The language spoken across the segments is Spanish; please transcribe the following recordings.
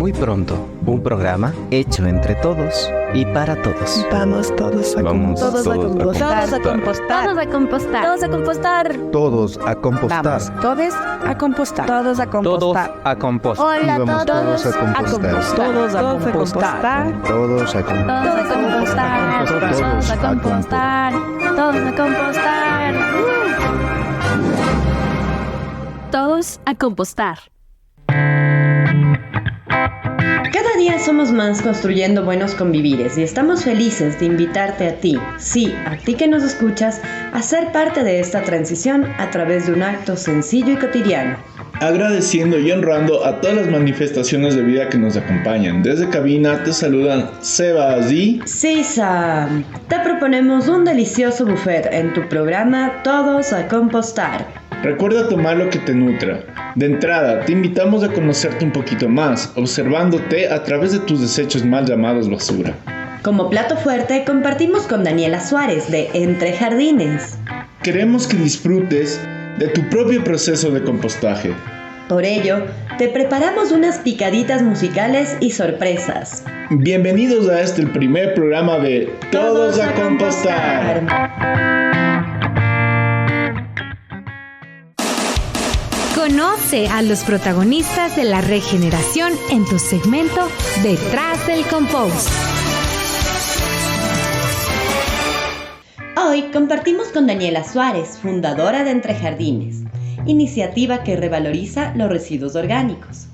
Muy pronto, un programa hecho entre todos y para todos. Vamos todos a compostar. Todos a compostar. Todos a compostar. Todos a compostar. Todos a compostar. Vamos, todos a compostar. Todos a Todos compostar. a compostar. Hola Vamos todos a compostar. Todos a compostar. Todos a compostar. Todos a compostar. Todos a compostar. Todos a compostar. Todos a compostar. Cada día somos más construyendo buenos convivires y estamos felices de invitarte a ti, sí, a ti que nos escuchas, a ser parte de esta transición a través de un acto sencillo y cotidiano. Agradeciendo y honrando a todas las manifestaciones de vida que nos acompañan. Desde cabina te saludan Sebas y... Sí, Sam, te proponemos un delicioso buffet en tu programa Todos a Compostar. Recuerda tomar lo que te nutra. De entrada, te invitamos a conocerte un poquito más, observándote a través de tus desechos mal llamados basura. Como plato fuerte, compartimos con Daniela Suárez de Entre Jardines. Queremos que disfrutes de tu propio proceso de compostaje. Por ello, te preparamos unas picaditas musicales y sorpresas. Bienvenidos a el primer programa de Todos a Compostar. Conoce a los protagonistas de la regeneración en tu segmento Detrás del Compost. Hoy compartimos con Daniela Suárez, fundadora de Entre Jardines, iniciativa que revaloriza los residuos orgánicos.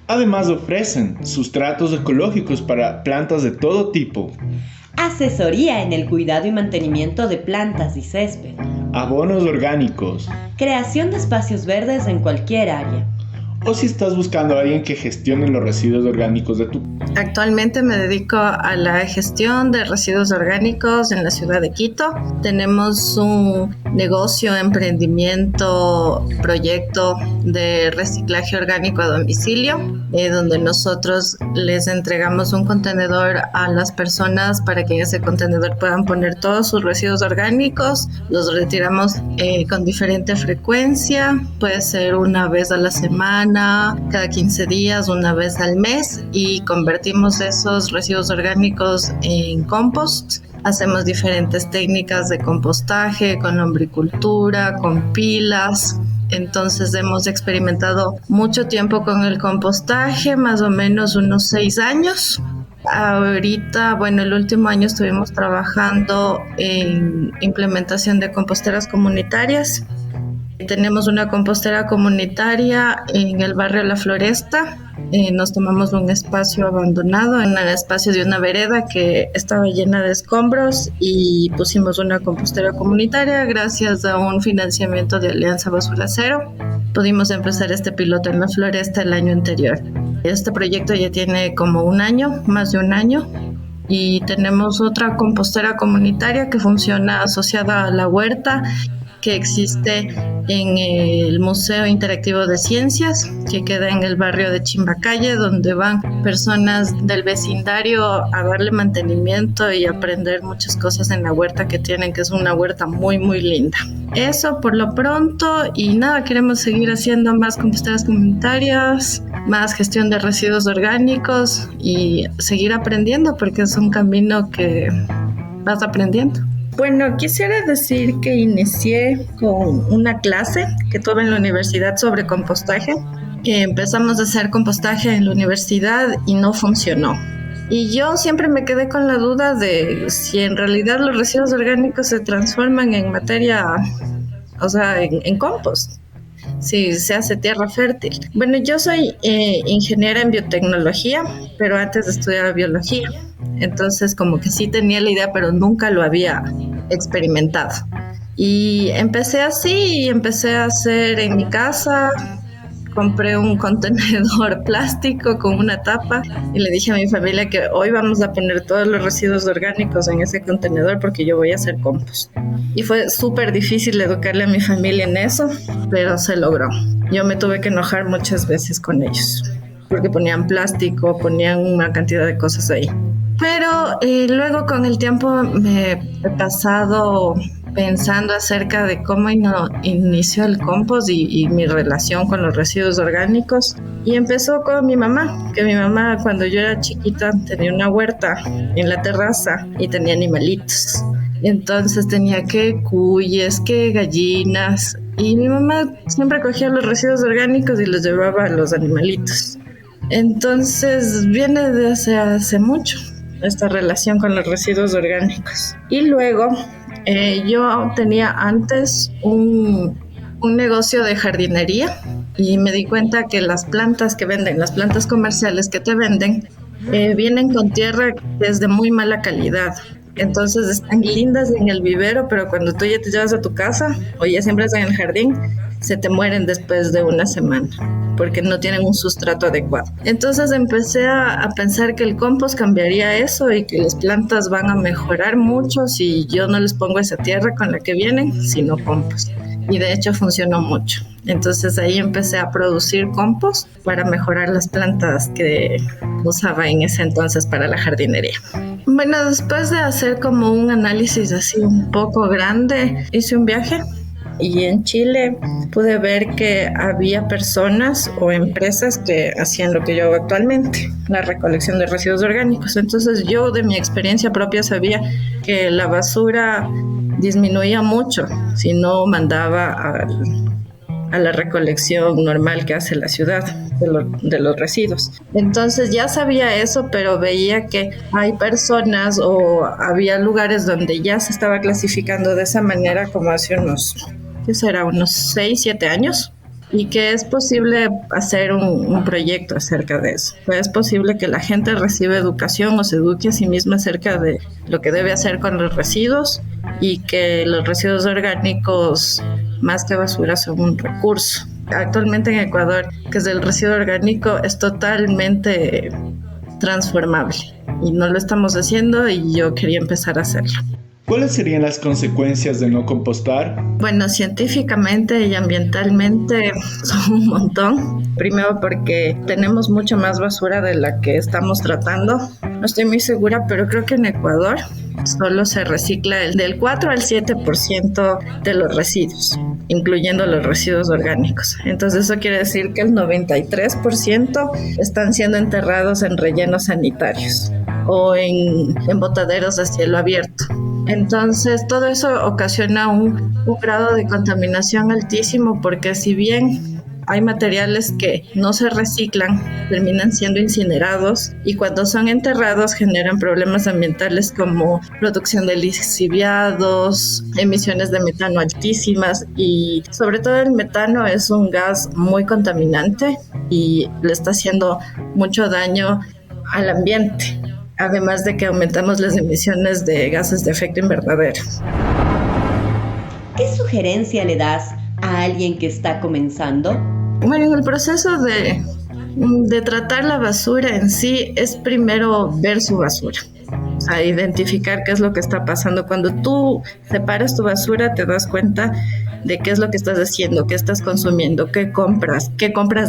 Además ofrecen sustratos ecológicos para plantas de todo tipo, Asesoría en el cuidado y mantenimiento de plantas y césped, abonos orgánicos, creación de espacios verdes en cualquier área. o si estás buscando a alguien que gestione los residuos orgánicos de tu... Actualmente me dedico a la gestión de residuos orgánicos en la ciudad de Quito. Tenemos un negocio, emprendimiento, proyecto de reciclaje orgánico a domicilio, donde nosotros les entregamos un contenedor a las personas para que en ese contenedor puedan poner todos sus residuos orgánicos. Los retiramos con diferente frecuencia, puede ser una vez a la semana, cada 15 días, una vez al mes, y convertimos esos residuos orgánicos en compost. Hacemos diferentes técnicas de compostaje con lombricultura, con pilas. Entonces hemos experimentado mucho tiempo con el compostaje, más o menos unos 6 años. Ahorita, bueno, el último año estuvimos trabajando en implementación de composteras comunitarias. Tenemos una compostera comunitaria en el barrio La Floresta. Nos tomamos un espacio abandonado, en el espacio de una vereda que estaba llena de escombros, y pusimos una compostera comunitaria gracias a un financiamiento de Alianza Basura Cero. Pudimos empezar este piloto en La Floresta el año anterior. Este proyecto ya tiene como un año, más de un año. Y tenemos otra compostera comunitaria que funciona asociada a la huerta, que existe en el Museo Interactivo de Ciencias, que queda en el barrio de Chimbacalle, donde van personas del vecindario a darle mantenimiento y aprender muchas cosas en la huerta que tienen, que es una huerta muy, muy linda. Eso por lo pronto, y nada, queremos seguir haciendo más composteras comunitarias, más gestión de residuos orgánicos y seguir aprendiendo, porque es un camino que vas aprendiendo. Bueno, quisiera decir que inicié con una clase que tuve en la universidad sobre compostaje. Empezamos a hacer compostaje en la universidad y no funcionó. Y yo siempre me quedé con la duda de si en realidad los residuos orgánicos se transforman en materia, o sea, en compost, si se hace tierra fértil. Bueno, yo soy ingeniera en biotecnología, pero antes estudiaba biología. Entonces como que sí tenía la idea, pero nunca lo había experimentado. Y empecé así, y empecé a hacer en mi casa. Compré un contenedor plástico con una tapa y le dije a mi familia que hoy vamos a poner todos los residuos orgánicos en ese contenedor porque yo voy a hacer compost. Y fue súper difícil educarle a mi familia en eso, pero se logró. Yo me tuve que enojar muchas veces con ellos porque ponían plástico, ponían una cantidad de cosas ahí. Pero luego con el tiempo me he pasado pensando acerca de cómo inició el compost y mi relación con los residuos orgánicos. Y empezó con mi mamá, que mi mamá cuando yo era chiquita tenía una huerta en la terraza y tenía animalitos. Entonces tenía que cuyes, que gallinas, y mi mamá siempre cogía los residuos orgánicos y los llevaba a los animalitos. Entonces viene de hace mucho esta relación con los residuos orgánicos. Y luego yo tenía antes un negocio de jardinería y me di cuenta que las plantas que venden, las plantas comerciales que te venden, vienen con tierra que es de muy mala calidad. Entonces están lindas en el vivero, pero cuando tú ya te llevas a tu casa o ya siembras en el jardín, se te mueren después de una semana porque no tienen un sustrato adecuado. Entonces empecé a pensar que el compost cambiaría eso y que las plantas van a mejorar mucho si yo no les pongo esa tierra con la que vienen, sino compost. Y de hecho funcionó mucho. Entonces ahí empecé a producir compost para mejorar las plantas que usaba en ese entonces para la jardinería. Bueno, después de hacer como un análisis así un poco grande, hice un viaje y en Chile pude ver que había personas o empresas que hacían lo que yo hago actualmente, la recolección de residuos orgánicos. Entonces yo de mi experiencia propia sabía que la basura disminuía mucho si no mandaba a la recolección normal que hace la ciudad de los residuos. Entonces ya sabía eso, pero veía que hay personas o había lugares donde ya se estaba clasificando de esa manera como hace unos 6, 7 años, y que es posible hacer un proyecto acerca de eso. Es posible que la gente reciba educación o se eduque a sí misma acerca de lo que debe hacer con los residuos y que los residuos orgánicos, más que basura, son un recurso. Actualmente en Ecuador, que es el residuo orgánico, es totalmente transformable y no lo estamos haciendo y yo quería empezar a hacerlo. ¿Cuáles serían las consecuencias de no compostar? Bueno, científicamente y ambientalmente son un montón. Primero porque tenemos mucha más basura de la que estamos tratando. No estoy muy segura, pero creo que en Ecuador solo se recicla del 4 al 7% de los residuos, incluyendo los residuos orgánicos. Entonces eso quiere decir que el 93% están siendo enterrados en rellenos sanitarios o en botaderos a cielo abierto. Entonces todo eso ocasiona un grado de contaminación altísimo, porque si bien hay materiales que no se reciclan, terminan siendo incinerados y cuando son enterrados generan problemas ambientales como producción de lixiviados, emisiones de metano altísimas, y sobre todo el metano es un gas muy contaminante y le está haciendo mucho daño al ambiente, además de que aumentamos las emisiones de gases de efecto invernadero. ¿Qué sugerencia le das a alguien que está comenzando? Bueno, en el proceso de tratar la basura en sí es primero ver su basura, a identificar qué es lo que está pasando. Cuando tú separas tu basura te das cuenta de qué es lo que estás haciendo, qué estás consumiendo, qué compras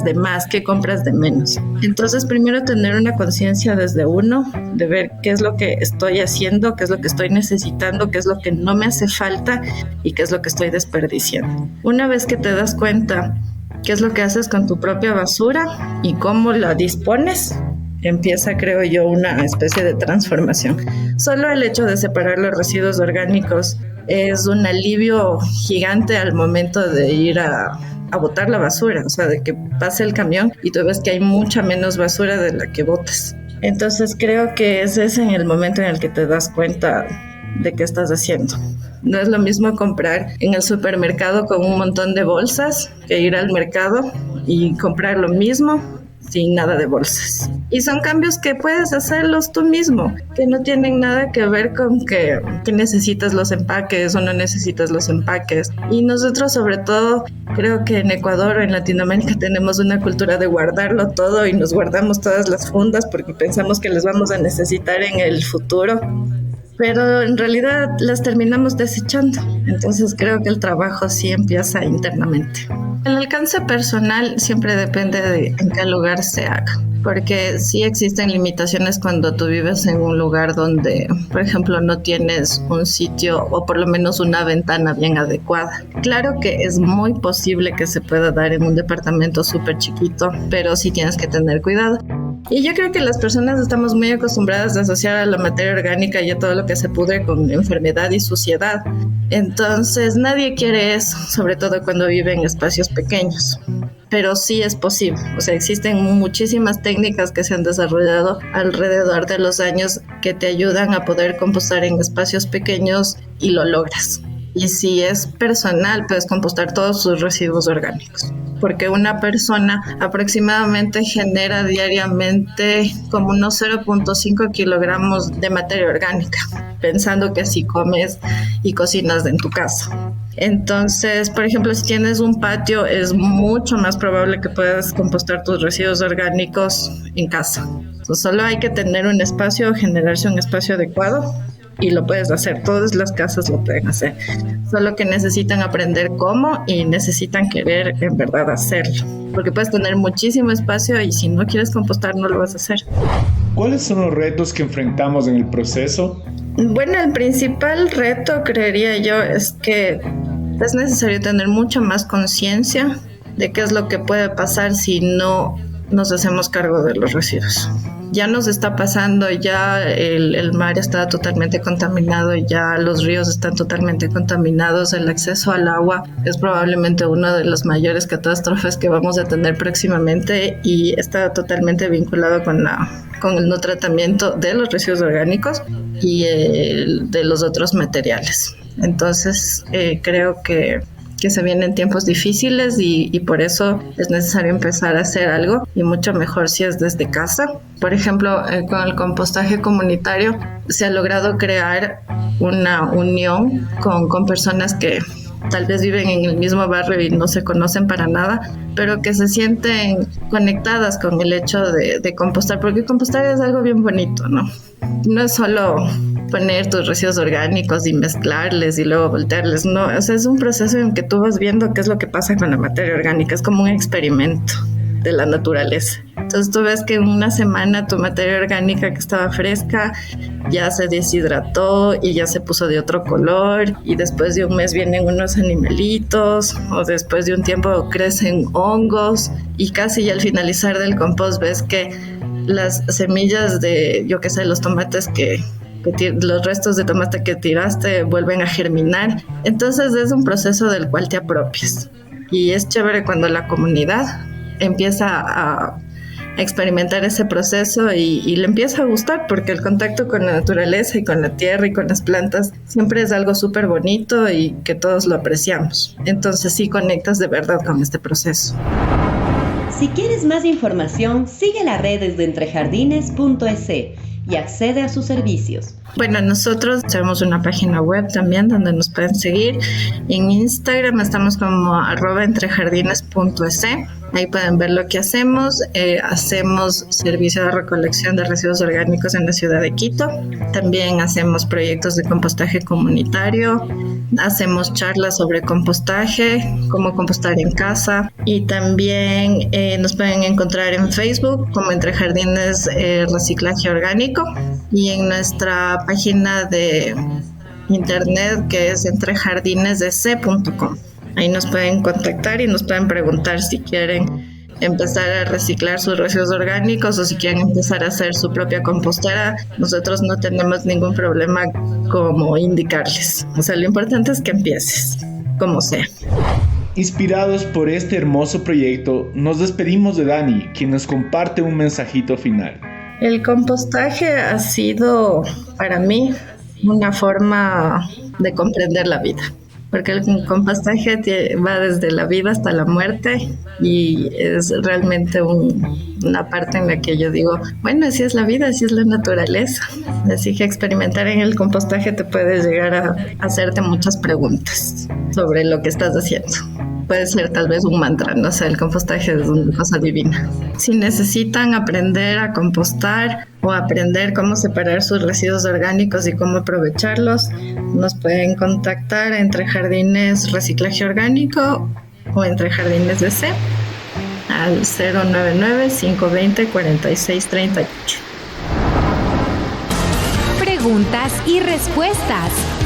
de más, qué compras de menos. Entonces primero tener una conciencia desde uno, de ver qué es lo que estoy haciendo, qué es lo que estoy necesitando, qué es lo que no me hace falta y qué es lo que estoy desperdiciando. Una vez que te das cuenta qué es lo que haces con tu propia basura y cómo la dispones, empieza, creo yo, una especie de transformación. Solo el hecho de separar los residuos orgánicos es un alivio gigante al momento de ir a botar la basura, o sea, de que pase el camión y tú ves que hay mucha menos basura de la que botas. Entonces creo que ese es en el momento en el que te das cuenta de qué estás haciendo. No es lo mismo comprar en el supermercado con un montón de bolsas que ir al mercado y comprar lo mismo sin nada de bolsas. Y son cambios que puedes hacerlos tú mismo, que no tienen nada que ver con que necesitas los empaques o no necesitas los empaques. Y nosotros, sobre todo, creo que en Ecuador o en Latinoamérica tenemos una cultura de guardarlo todo y nos guardamos todas las fundas porque pensamos que las vamos a necesitar en el futuro, pero en realidad las terminamos desechando. Entonces creo que el trabajo sí empieza internamente. El alcance personal siempre depende de en qué lugar se haga. porque sí existen limitaciones cuando tú vives en un lugar donde, por ejemplo, no tienes un sitio o por lo menos una ventana bien adecuada. Claro que es muy posible que se pueda dar en un departamento súper chiquito, pero sí tienes que tener cuidado. Y yo creo que las personas estamos muy acostumbradas a asociar a la materia orgánica y a todo lo que se pudre con enfermedad y suciedad. Entonces nadie quiere eso, sobre todo cuando vive en espacios pequeños. Pero sí es posible. O sea, existen muchísimas técnicas que se han desarrollado alrededor de los años que te ayudan a poder compostar en espacios pequeños y lo logras. Y si es personal, puedes compostar todos sus residuos orgánicos. Porque una persona aproximadamente genera diariamente como unos 0.5 kilogramos de materia orgánica, pensando que si comes y cocinas en tu casa. Entonces, por ejemplo, si tienes un patio, es mucho más probable que puedas compostar tus residuos orgánicos en casa. Entonces, solo hay que tener un espacio, generarse un espacio adecuado y lo puedes hacer. Todas las casas lo pueden hacer. Solo que necesitan aprender cómo y necesitan querer en verdad hacerlo. Porque puedes tener muchísimo espacio y si no quieres compostar no lo vas a hacer. ¿Cuáles son los retos que enfrentamos en el proceso? Bueno, el principal reto, creería yo, es que es necesario tener mucha más conciencia de qué es lo que puede pasar si no nos hacemos cargo de los residuos. Ya nos está pasando, ya el mar está totalmente contaminado, ya los ríos están totalmente contaminados, el acceso al agua es probablemente una de las mayores catástrofes que vamos a tener próximamente y está totalmente vinculado con el no tratamiento de los residuos orgánicos y de los otros materiales. Entonces creo que se vienen tiempos difíciles y por eso es necesario empezar a hacer algo y mucho mejor si es desde casa. Por ejemplo, con el compostaje comunitario se ha logrado crear una unión con personas que tal vez viven en el mismo barrio y no se conocen para nada, pero que se sienten conectadas con el hecho de compostar, porque compostar es algo bien bonito, ¿no? No es solo poner tus residuos orgánicos y mezclarles y luego voltearles, no, o sea, es un proceso en que tú vas viendo qué es lo que pasa con la materia orgánica, es como un experimento de la naturaleza. Entonces tú ves que en una semana tu materia orgánica que estaba fresca ya se deshidrató y ya se puso de otro color y después de un mes vienen unos animalitos o después de un tiempo crecen hongos y casi al finalizar del compost ves que las semillas de, yo qué sé, los tomates los restos de tomate que tiraste vuelven a germinar. Entonces es un proceso del cual te apropias y es chévere cuando la comunidad empieza a experimentar ese proceso y le empieza a gustar, porque el contacto con la naturaleza y con la tierra y con las plantas siempre es algo súper bonito y que todos lo apreciamos. Entonces sí conectas de verdad con este proceso. Si quieres más información, sigue las redes de entrejardines.es y accede a sus servicios. Bueno, nosotros tenemos una página web también donde nos pueden seguir. En Instagram estamos como @entrejardines.es. Ahí pueden ver lo que hacemos. Hacemos servicio de recolección de residuos orgánicos en la ciudad de Quito. También hacemos proyectos de compostaje comunitario. Hacemos charlas sobre compostaje, cómo compostar en casa. Y también nos pueden encontrar en Facebook como Entre Jardines Reciclaje Orgánico. Y en nuestra página de internet que es entrejardinesdec.com. Ahí nos pueden contactar y nos pueden preguntar si quieren empezar a reciclar sus residuos orgánicos o si quieren empezar a hacer su propia compostera. Nosotros no tenemos ningún problema como indicarles. O sea, lo importante es que empieces, como sea. Inspirados por este hermoso proyecto, nos despedimos de Dani, quien nos comparte un mensajito final. El compostaje ha sido para mí una forma de comprender la vida, porque el compostaje va desde la vida hasta la muerte y es realmente una parte en la que yo digo, bueno, así es la vida, así es la naturaleza. Así que experimentar en el compostaje te puede llegar a hacerte muchas preguntas sobre lo que estás haciendo. Puede ser tal vez un mantra, no sé, el compostaje es una cosa divina. Si necesitan aprender a compostar o aprender cómo separar sus residuos orgánicos y cómo aprovecharlos, nos pueden contactar a Entre Jardines Reciclaje Orgánico o Entre Jardines DC. al 099-520-4638. Preguntas y respuestas.